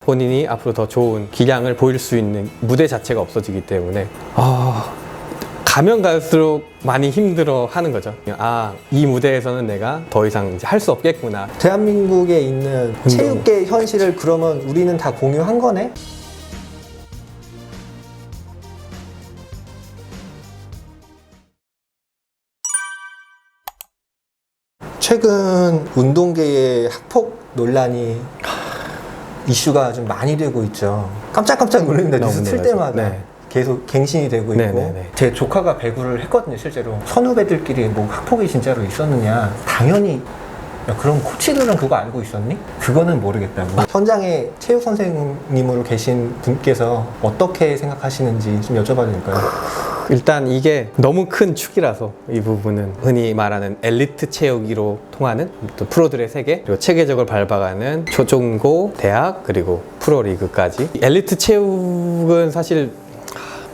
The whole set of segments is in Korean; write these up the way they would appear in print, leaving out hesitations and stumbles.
본인이 앞으로 더 좋은 기량을 보일 수 있는 무대 자체가 없어지기 때문에 가면 갈수록 많이 힘들어 하는 거죠. 이 무대에서는 내가 더 이상 할 수 없겠구나. 대한민국에 있는 체육계 현실을 그러면 우리는 다 공유한 거네? 최근 운동계의 학폭 논란이 이슈가 좀 많이 되고 있죠. 깜짝깜짝 놀랍니다. 뉴스 틀 때마다. 네. 계속 갱신이 되고 있고. 네네네. 제 조카가 배구를 했거든요, 실제로. 선후배들끼리 뭐 학폭이 진짜로 있었느냐. 당연히 야, 그럼 코치들은 그거 알고 있었니? 그거는 모르겠다고. 현장에 체육 선생님으로 계신 분께서 어떻게 생각하시는지 좀 여쭤봐도 될까요? 일단 이게 너무 큰 축이라서 이 부분은 흔히 말하는 엘리트 체육으로 통하는 또 프로들의 세계, 그리고 체계적으로 밟아가는 초중고, 대학, 그리고 프로리그까지. 엘리트 체육은 사실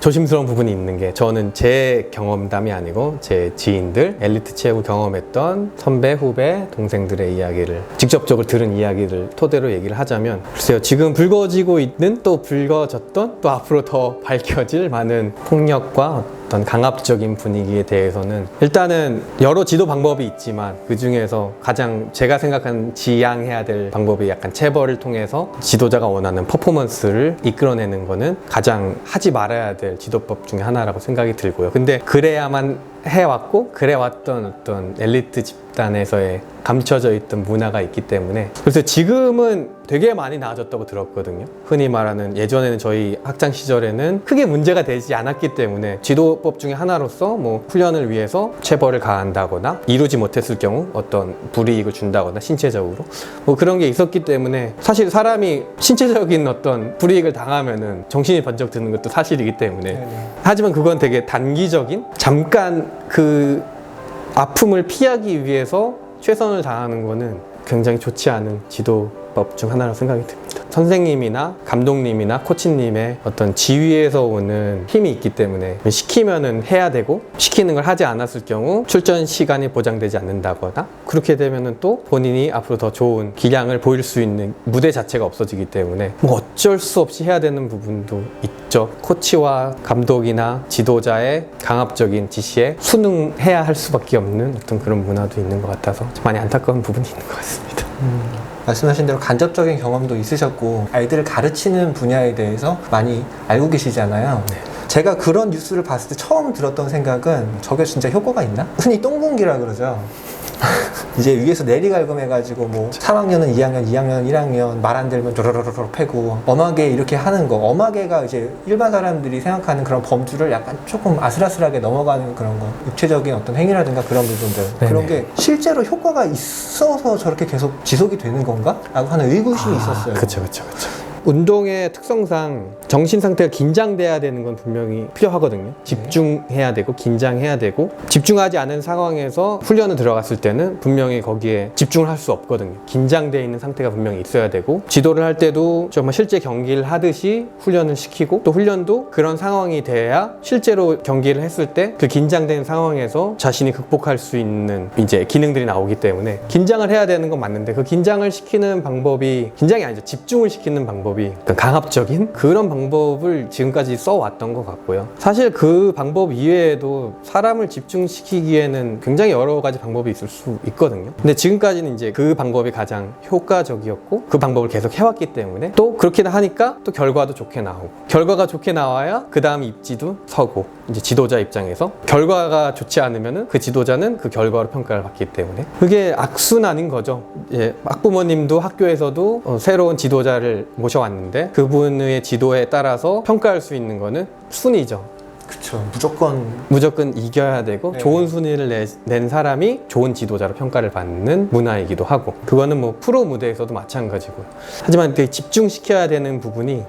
조심스러운 부분이 있는 게, 저는 제 경험담이 아니고 제 지인들, 엘리트 체육을 경험했던 선배, 후배, 동생들의 이야기를, 직접적으로 들은 이야기를 토대로 얘기를 하자면, 글쎄요, 지금 불거지고 있는, 또 불거졌던, 또 앞으로 더 밝혀질 많은 폭력과 어떤 강압적인 분위기에 대해서는 일단은 여러 지도 방법이 있지만 그 중에서 가장 제가 생각하는 지향해야 될 방법이 약간 체벌을 통해서 지도자가 원하는 퍼포먼스를 이끌어내는 거는 가장 하지 말아야 될 지도법 중에 하나라고 생각이 들고요. 근데 그래야만 해왔고 그래왔던 어떤 엘리트 집단에서의 감춰져 있던 문화가 있기 때문에, 그래서 지금은 되게 많이 나아졌다고 들었거든요. 흔히 말하는, 예전에는 저희 학창 시절에는 크게 문제가 되지 않았기 때문에 지도법 중에 하나로서 뭐 훈련을 위해서 체벌을 가한다거나 이루지 못했을 경우 어떤 불이익을 준다거나 신체적으로 뭐 그런 게 있었기 때문에, 사실 사람이 신체적인 어떤 불이익을 당하면은 정신이 번쩍 드는 것도 사실이기 때문에. 네네. 하지만 그건 되게 단기적인, 잠깐 그 아픔을 피하기 위해서 최선을 다하는 거는 굉장히 좋지 않은 지도법 중 하나라고 생각이 듭니다. 선생님이나 감독님이나 코치님의 어떤 지휘에서 오는 힘이 있기 때문에 시키면은 해야 되고, 시키는 걸 하지 않았을 경우 출전 시간이 보장되지 않는다거나, 그렇게 되면은 또 본인이 앞으로 더 좋은 기량을 보일 수 있는 무대 자체가 없어지기 때문에 뭐 어쩔 수 없이 해야 되는 부분도 있죠. 코치와 감독이나 지도자의 강압적인 지시에 순응해야 할 수밖에 없는 어떤 그런 문화도 있는 것 같아서 많이 안타까운 부분이 있는 것 같습니다. 말씀하신 대로 간접적인 경험도 있으셨고 아이들을 가르치는 분야에 대해서 많이 알고 계시잖아요. 네. 제가 그런 뉴스를 봤을 때 처음 들었던 생각은, 저게 진짜 효과가 있나? 흔히 똥분기라 그러죠. 이제 위에서 내리갈굼해가지고 뭐 3학년은 2학년, 2학년은 1학년 말 안 들면 도로로로로 패고 엄하게 이렇게 하는 거. 엄하게가 이제 일반 사람들이 생각하는 그런 범주를 약간 조금 아슬아슬하게 넘어가는 그런 거. 육체적인 어떤 행위라든가 그런 부분들. 네네. 그런 게 실제로 효과가 있어서 저렇게 계속 지속이 되는 건가? 라고 하는 의구심이 있었어요. 그쵸. 운동의 특성상 정신 상태가 긴장돼야 되는 건 분명히 필요하거든요. 집중해야 되고 긴장해야 되고, 집중하지 않은 상황에서 훈련을 들어갔을 때는 분명히 거기에 집중을 할 수 없거든요. 긴장되어 있는 상태가 분명히 있어야 되고, 지도를 할 때도 정말 실제 경기를 하듯이 훈련을 시키고, 또 훈련도 그런 상황이 돼야 실제로 경기를 했을 때 그 긴장된 상황에서 자신이 극복할 수 있는 이제 기능들이 나오기 때문에 긴장을 해야 되는 건 맞는데, 그 긴장을 시키는 방법이, 긴장이 아니죠, 집중을 시키는 방법이 강압적인 그런 방법을 지금까지 써왔던 것 같고요. 사실 그 방법 이외에도 사람을 집중시키기에는 굉장히 여러 가지 방법이 있을 수 있거든요. 근데 지금까지는 이제 그 방법이 가장 효과적이었고, 그 방법을 계속 해왔기 때문에 또 그렇게 하니까 또 결과도 좋게 나오고, 결과가 좋게 나와야 그 다음 입지도 서고, 이제 지도자 입장에서 결과가 좋지 않으면은 그 지도자는 그 결과로 평가를 받기 때문에 그게 악순환인 거죠. 예, 학부모님도 학교에서도 새로운 지도자를 모셔왔는데 그분의 지도에 따라서 평가할 수 있는 거는 순위죠. 그쵸. 무조건 이겨야 되고, 네. 좋은 순위를 낸 사람이 좋은 지도자로 평가를 받는 문화이기도 하고, 그거는 뭐 프로 무대에서도 마찬가지고요. 하지만 되게 집중시켜야 되는 부분이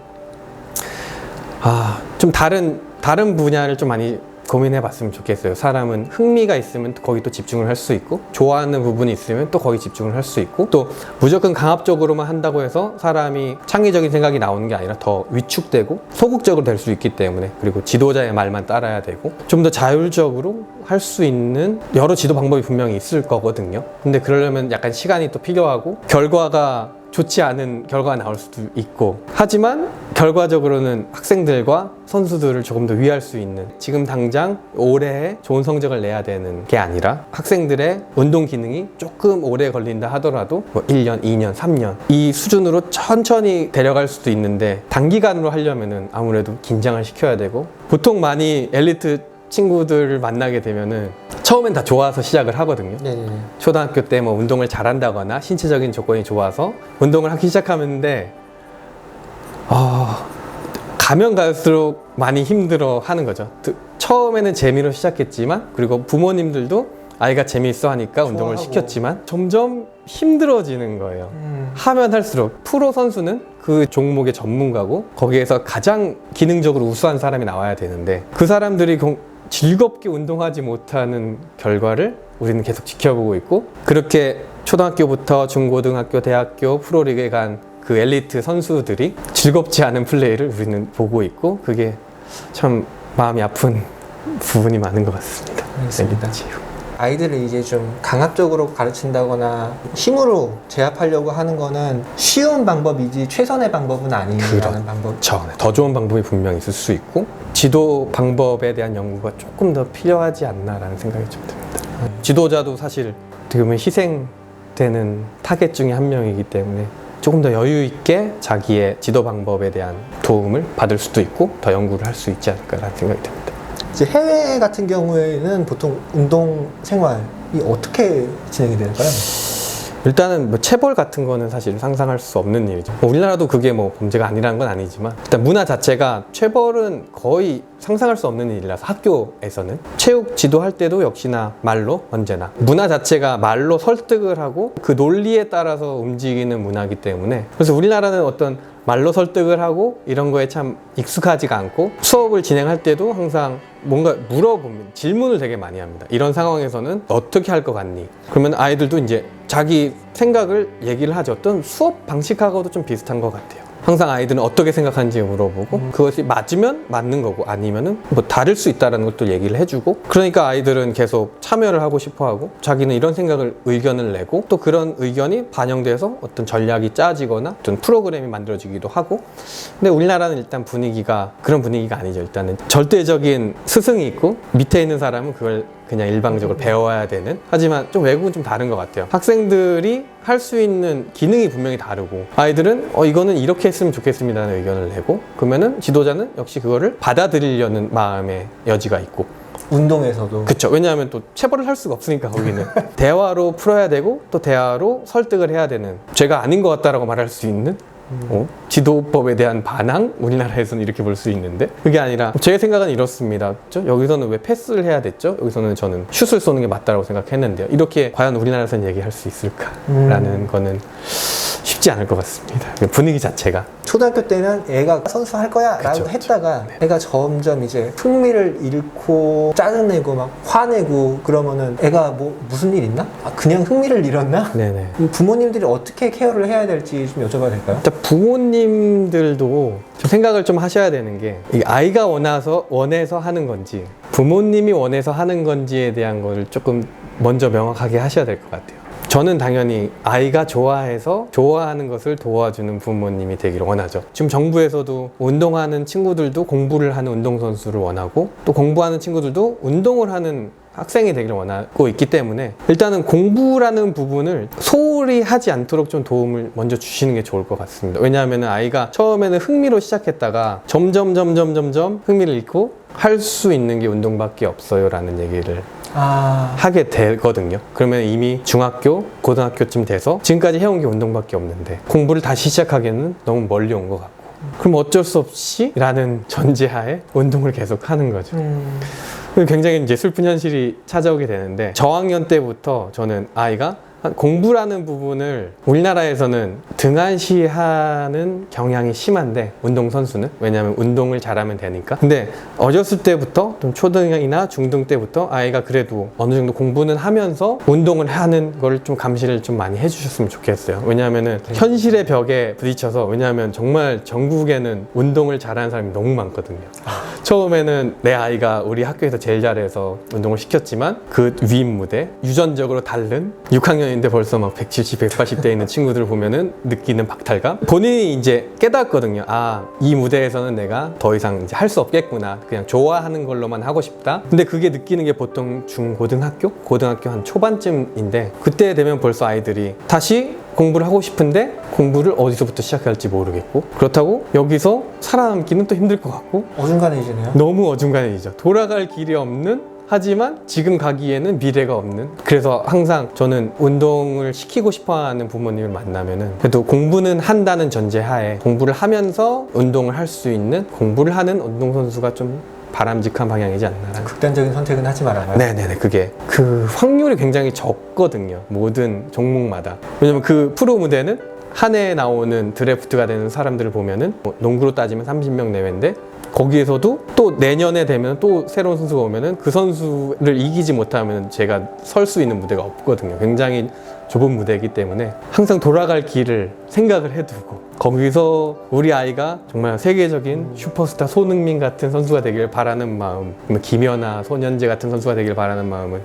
좀 다른 분야를 좀 많이 고민해 봤으면 좋겠어요. 사람은 흥미가 있으면 거기 또 집중을 할 수 있고, 좋아하는 부분이 있으면 또 거기 집중을 할 수 있고, 또 무조건 강압적으로만 한다고 해서 사람이 창의적인 생각이 나오는 게 아니라 더 위축되고 소극적으로 될 수 있기 때문에, 그리고 지도자의 말만 따라야 되고, 좀 더 자율적으로 할 수 있는 여러 지도 방법이 분명히 있을 거거든요. 근데 그러려면 약간 시간이 또 필요하고, 결과가 좋지 않은 결과가 나올 수도 있고, 하지만 결과적으로는 학생들과 선수들을 조금 더 위할 수 있는, 지금 당장 올해 좋은 성적을 내야 되는 게 아니라 학생들의 운동 기능이 조금 오래 걸린다 하더라도 뭐 1년, 2년, 3년 이 수준으로 천천히 데려갈 수도 있는데, 단기간으로 하려면은 아무래도 긴장을 시켜야 되고, 보통 많이 엘리트 친구들을 만나게 되면은 처음엔 다 좋아서 시작을 하거든요. 네네. 초등학교 때 뭐 운동을 잘한다거나 신체적인 조건이 좋아서 운동을 하기 시작하는데 가면 갈수록 많이 힘들어 하는 거죠. 처음에는 재미로 시작했지만, 그리고 부모님들도 아이가 재미있어 하니까 운동을 좋아하고. 시켰지만 점점 힘들어지는 거예요. 하면 할수록. 프로 선수는 그 종목의 전문가고 거기에서 가장 기능적으로 우수한 사람이 나와야 되는데, 그 사람들이 즐겁게 운동하지 못하는 결과를 우리는 계속 지켜보고 있고, 그렇게 초등학교부터 중고등학교, 대학교, 프로리그에 간 그 엘리트 선수들이 즐겁지 않은 플레이를 우리는 보고 있고, 그게 참 마음이 아픈 부분이 많은 것 같습니다. 알겠습니다. 엘리트 체육. 아이들을 이제 좀 강압적으로 가르친다거나 힘으로 제압하려고 하는 거는 쉬운 방법이지 최선의 방법은 아니라는 방법. 그렇죠. 더 좋은 방법이 분명히 있을 수 있고, 지도 방법에 대한 연구가 조금 더 필요하지 않나라는 생각이 좀 듭니다. 지도자도 사실 어떻게 보면 희생되는 타겟 중에 한 명이기 때문에 조금 더 여유 있게 자기의 지도 방법에 대한 도움을 받을 수도 있고, 더 연구를 할 수 있지 않을까라는 생각이 듭니다. 이제 해외 같은 경우에는 보통 운동 생활이 어떻게 진행이 될까요? 일단은 뭐 체벌 같은 거는 사실 상상할 수 없는 일이죠. 우리나라도 그게 뭐 범죄가 아니라는 건 아니지만, 일단 문화 자체가 체벌은 거의 상상할 수 없는 일이라서, 학교에서는 체육 지도할 때도 역시나 말로, 언제나 문화 자체가 말로 설득을 하고 그 논리에 따라서 움직이는 문화이기 때문에, 그래서 우리나라는 어떤 말로 설득을 하고 이런 거에 참 익숙하지가 않고, 수업을 진행할 때도 항상 뭔가 물어보면 질문을 되게 많이 합니다. 이런 상황에서는 어떻게 할 것 같니? 그러면 아이들도 이제 자기 생각을 얘기를 하죠. 어떤 수업 방식하고도 좀 비슷한 것 같아요. 항상 아이들은 어떻게 생각하는지 물어보고, 그것이 맞으면 맞는 거고 아니면은 뭐 다를 수 있다는 것도 얘기를 해주고, 그러니까 아이들은 계속 참여를 하고 싶어 하고, 자기는 이런 생각을, 의견을 내고, 또 그런 의견이 반영돼서 어떤 전략이 짜지거나 어떤 프로그램이 만들어지기도 하고. 근데 우리나라는 일단 분위기가 그런 분위기가 아니죠. 일단은 절대적인 스승이 있고 밑에 있는 사람은 그걸 그냥 일방적으로 배워야 되는. 하지만 좀 외국은 좀 다른 것 같아요. 학생들이 할 수 있는 기능이 분명히 다르고, 아이들은 이거는 이렇게 했으면 좋겠습니다라는 의견을 내고, 그러면은 지도자는 역시 그거를 받아들이려는 마음의 여지가 있고. 운동에서도. 그렇죠. 왜냐하면 또 체벌을 할 수가 없으니까 거기는 대화로 풀어야 되고, 또 대화로 설득을 해야 되는, 죄가 아닌 것 같다라고 말할 수 있는 지도법에 대한 반항? 우리나라에서는 이렇게 볼 수 있는데, 그게 아니라 제 생각은 이렇습니다. 그렇죠? 여기서는 왜 패스를 해야 됐죠? 여기서는 저는 슛을 쏘는 게 맞다고 생각했는데요. 이렇게 과연 우리나라에서는 얘기할 수 있을까라는 거는 쉽지 않을 것 같습니다. 분위기 자체가. 초등학교 때는 애가 선수 할 거야 라고 그쵸, 했다가 애가 점점 이제 흥미를 잃고 짜증내고 막 화내고 그러면은 애가 뭐 무슨 일 있나? 그냥 흥미를 잃었나? 네네. 부모님들이 어떻게 케어를 해야 될지 좀 여쭤봐도 될까요? 일단 부모님들도 좀 생각을 좀 하셔야 되는 게, 이 아이가 원해서 하는 건지 부모님이 원해서 하는 건지에 대한 거를 조금 먼저 명확하게 하셔야 될 것 같아요. 저는 당연히 아이가 좋아해서 좋아하는 것을 도와주는 부모님이 되기를 원하죠. 지금 정부에서도 운동하는 친구들도 공부를 하는 운동선수를 원하고, 또 공부하는 친구들도 운동을 하는 학생이 되기를 원하고 있기 때문에, 일단은 공부라는 부분을 소홀히 하지 않도록 좀 도움을 먼저 주시는 게 좋을 것 같습니다. 왜냐하면 아이가 처음에는 흥미로 시작했다가 점점 흥미를 잃고, 할 수 있는 게 운동밖에 없어요 라는 얘기를 하게 되거든요. 그러면 이미 중학교, 고등학교쯤 돼서 지금까지 해온 게 운동밖에 없는데 공부를 다시 시작하기에는 너무 멀리 온 것 같고, 그럼 어쩔 수 없이 라는 전제하에 운동을 계속 하는 거죠. 굉장히 이제 슬픈 현실이 찾아오게 되는데, 저학년 때부터 저는 아이가 공부라는 부분을 우리나라에서는 등한시하는 경향이 심한데, 운동선수는 왜냐하면 운동을 잘하면 되니까. 근데 어렸을 때부터 좀 초등이나 중등 때부터 아이가 그래도 어느 정도 공부는 하면서 운동을 하는 걸 좀 감시를 좀 많이 해주셨으면 좋겠어요. 왜냐하면은 현실의 벽에 부딪혀서, 왜냐하면 정말 전국에는 운동을 잘하는 사람이 너무 많거든요. 처음에는 내 아이가 우리 학교에서 제일 잘해서 운동을 시켰지만 그 위임 무대, 유전적으로 다른 6학년인데 벌써 막 170, 180대 있는 친구들을 보면은 느끼는 박탈감. 본인이 이제 깨닫거든요. 아, 이 무대에서는 내가 더 이상 이제 할 수 없겠구나. 그냥 좋아하는 걸로만 하고 싶다. 근데 그게 느끼는 게 보통 고등학교 한 초반쯤인데 그때 되면 벌써 아이들이 다시 공부를 하고 싶은데 공부를 어디서부터 시작해야 할지 모르겠고, 그렇다고 여기서 살아남기는 또 힘들 것 같고, 어중간해지네요. 너무 어중간해지죠. 돌아갈 길이 없는, 하지만 지금 가기에는 미래가 없는. 그래서 항상 저는 운동을 시키고 싶어하는 부모님을 만나면은 그래도 공부는 한다는 전제하에 공부를 하면서 운동을 할 수 있는, 공부를 하는 운동선수가 좀 바람직한 방향이지 않나. 극단적인 선택은 하지 말아요. 네네네. 그게 그 확률이 굉장히 적거든요. 모든 종목마다. 왜냐면 그 프로 무대는 한 해에 나오는 드래프트가 되는 사람들을 보면은 뭐 농구로 따지면 30명 내외인데, 거기에서도 또 내년에 되면 또 새로운 선수가 오면은 그 선수를 이기지 못하면 제가 설 수 있는 무대가 없거든요. 굉장히 좁은 무대이기 때문에 항상 돌아갈 길을 생각을 해두고, 거기서 우리 아이가 정말 세계적인 슈퍼스타 손흥민 같은 선수가 되길 바라는 마음, 김연아, 손현재 같은 선수가 되길 바라는 마음은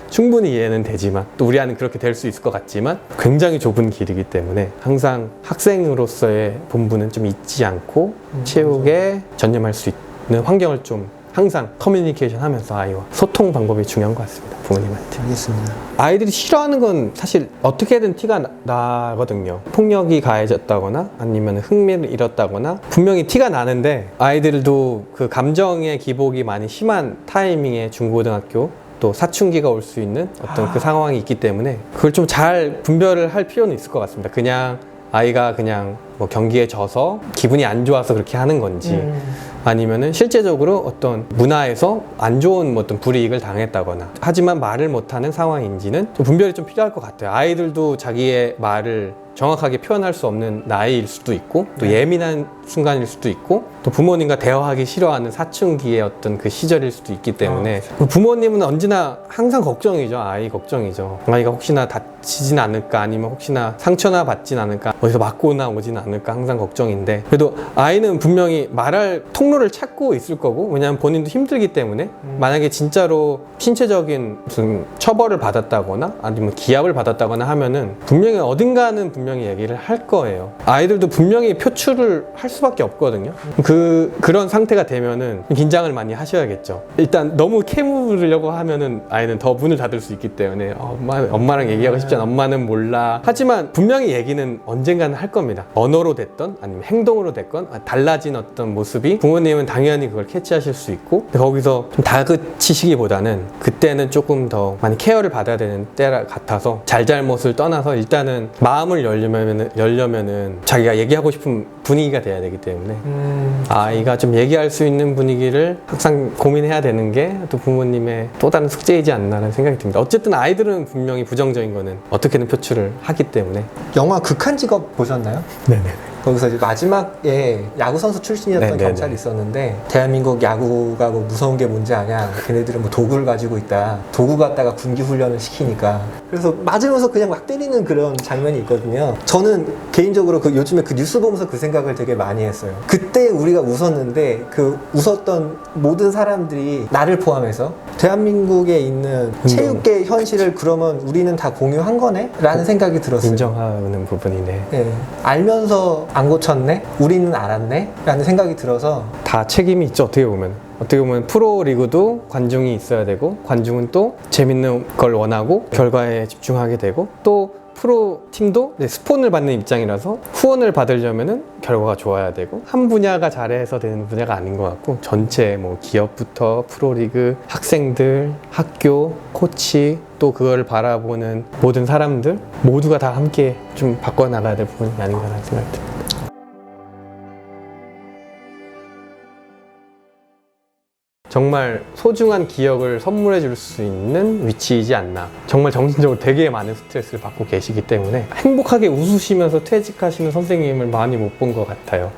충분히 이해는 되지만, 또 우리 아이는 그렇게 될 수 있을 것 같지만 굉장히 좁은 길이기 때문에 항상 학생으로서의 본분은 좀 잊지 않고 체육에 전념할 수 있는 환경을 좀 항상 커뮤니케이션 하면서 아이와 소통 방법이 중요한 것 같습니다. 부모님한테. 알겠습니다. 아이들이 싫어하는 건 사실 어떻게든 티가 나거든요. 폭력이 가해졌다거나 아니면 흥미를 잃었다거나 분명히 티가 나는데, 아이들도 그 감정의 기복이 많이 심한 타이밍에 중고등학교 또 사춘기가 올 수 있는 어떤 그 상황이 있기 때문에 그걸 좀 잘 분별을 할 필요는 있을 것 같습니다. 그냥 아이가 그냥 뭐 경기에 져서 기분이 안 좋아서 그렇게 하는 건지, 아니면은 실제적으로 어떤 문화에서 안 좋은 뭐 어떤 불이익을 당했다거나 하지만 말을 못하는 상황인지는 좀 분별이 좀 필요할 것 같아요. 아이들도 자기의 말을 정확하게 표현할 수 없는 나이일 수도 있고, 또 예민한 순간일 수도 있고, 또 부모님과 대화하기 싫어하는 사춘기의 어떤 그 시절일 수도 있기 때문에 부모님은 언제나 항상 걱정이죠. 아이 걱정이죠. 아이가 혹시나 다치진 않을까, 아니면 혹시나 상처나 받진 않을까, 어디서 맞고나 오진 않을까 항상 걱정인데, 그래도 아이는 분명히 말할 통로를 찾고 있을 거고, 왜냐하면 본인도 힘들기 때문에 만약에 진짜로 신체적인 무슨 처벌을 받았다거나 아니면 기합을 받았다거나 하면은 분명히 어딘가는 분명히 얘기를 할 거예요. 아이들도 분명히 표출을 할 수밖에 없거든요. 그런 상태가 되면은 긴장을 많이 하셔야겠죠. 일단 너무 캐물으려고 하면은 아이는 더 문을 닫을 수 있기 때문에 엄마랑 얘기하고 싶지 않아, 엄마는 몰라. 하지만 분명히 얘기는 언젠가는 할 겁니다. 언어로 됐던 아니면 행동으로 됐건 달라진 어떤 모습이 부모님은 당연히 그걸 캐치하실 수 있고, 거기서 좀 다그치시기보다는 그때는 조금 더 많이 케어를 받아야 되는 때 같아서 잘잘못을 떠나서 일단은 마음을 열려면은 자기가 얘기하고 싶은 분위기가 돼야 되기 때문에 아이가 좀 얘기할 수 있는 분위기를 항상 고민해야 되는 게 또 부모님의 또 다른 숙제이지 않나라는 생각이 듭니다. 어쨌든 아이들은 분명히 부정적인 거는 어떻게든 표출을 하기 때문에. 영화 극한 직업 보셨나요? 네네. 거기서 이제 마지막에 야구선수 출신이었던 네네네. 경찰이 있었는데, 대한민국 야구가 뭐 무서운 게 뭔지 아냐, 걔네들은 뭐 도구를 가지고 있다, 도구 갖다가 군기 훈련을 시키니까, 그래서 맞으면서 그냥 막 때리는 그런 장면이 있거든요. 저는 개인적으로 요즘에 그 뉴스 보면서 그 생각을 되게 많이 했어요. 그때 우리가 웃었는데 그 웃었던 모든 사람들이 나를 포함해서 대한민국에 있는 체육계 현실을 그러면 우리는 다 공유한 거네? 라는 생각이 들었어요. 인정하는 부분이네. 네. 알면서 안 고쳤네? 우리는 알았네? 라는 생각이 들어서. 다 책임이 있죠. 어떻게 보면 프로리그도 관중이 있어야 되고, 관중은 또 재밌는 걸 원하고 결과에 집중하게 되고, 또 프로팀도 스폰을 받는 입장이라서 후원을 받으려면은 결과가 좋아야 되고, 한 분야가 잘해서 되는 분야가 아닌 것 같고, 전체 뭐 기업부터 프로리그, 학생들, 학교, 코치, 또 그걸 바라보는 모든 사람들 모두가 다 함께 좀 바꿔나가야 될 부분이 아닌가라는 생각이 듭니다. 정말 소중한 기억을 선물해 줄 수 있는 위치이지 않나. 정말 정신적으로 되게 많은 스트레스를 받고 계시기 때문에 행복하게 웃으시면서 퇴직하시는 선생님을 많이 못 본 것 같아요.